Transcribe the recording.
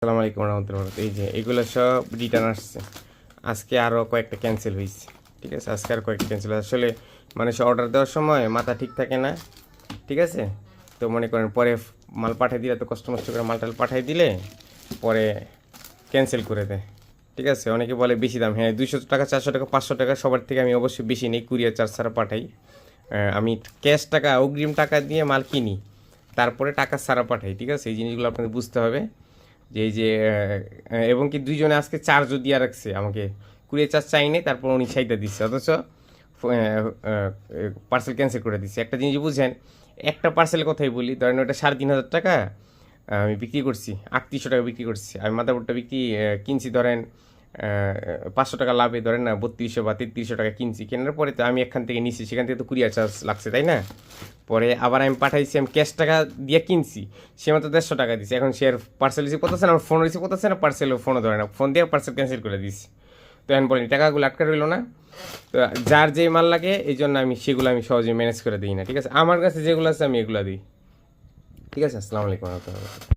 আসসালামু আলাইকুম রহমতুল্লাহ। এই যে এগুলো সব রিটার্ন আসছে। আজকে আরও কয়েকটা ক্যান্সেল হয়েছে। ঠিক আছে, আজকে আর কয়েকটা ক্যান্সেল। আসলে মানুষ অর্ডার দেওয়ার সময় মাথা ঠিক থাকে না। ঠিক আছে, তো মনে করেন পরে মাল পাঠিয়ে দিলে, তো কষ্ট মষ্ট করে মালটা পাঠিয়ে দিলে পরে ক্যান্সেল করে দেয়। ঠিক আছে, অনেকে বলে বেশি দাম। হ্যাঁ, 200 টাকা, 400 টাকা, 500 টাকা সবার থেকে আমি অবশ্যই বেশি নেই, কুরিয়ার চার্জ ছাড়া পাঠাই। আমি ক্যাশ টাকা, অগ্রিম টাকা দিয়ে মাল কিনি, তারপরে টাকা ছাড়া পাঠাই। ঠিক আছে, এই জিনিসগুলো আপনাদের বুঝতে হবে। যে এই যে এবং কি দুইজনে আজকে চার্জও দিয়ে রাখছে আমাকে, কুড়িয়ে চার্জ চাই নাই, তারপর উনি সাইডে দিচ্ছে, অথচ পার্সেল ক্যান্সেল করে দিচ্ছে। একটা জিনিস বুঝেন, একটা পার্সেলের কথাই বলি, ধরেন ওটা 3,500 টাকা আমি বিক্রি করছি, 3800 টাকা বিক্রি করছি। আমি মাদারবোর্ডটা কিনছি ধরেন 500 টাকা লাভে, ধরেন না 3200 বা 3300 টাকা কিনছি। কেনার পরে তো আমি এখান থেকে নিছি, সেখান থেকে তো কুরিয়ার চার্জ লাগছে, তাই না? পরে আবার আমি পাঠাইছি, আমি ক্যাশ টাকা দিয়ে কিনছি, সে মাত্র 150 টাকা দিচ্ছে। এখন সে পার্সেল রিসিভ করতেছে না, আমার ফোন রিসিভ করতেছে না, পার্সেলও ফোনও ধরে না, ফোন দিয়ে পার্সেল ক্যান্সেল করে দিচ্ছি। তো এখন বলি টাকাগুলো আটকা রইলো না। তো যার যে মাল লাগে এই জন্য সেগুলো আমি সহজে ম্যানেজ করে দিই না। ঠিক আছে, আমার কাছে যেগুলো আছে আমি এগুলো দিই। ঠিক আছে, আসসালামু আলাইকুম রহমতুল্লাহ।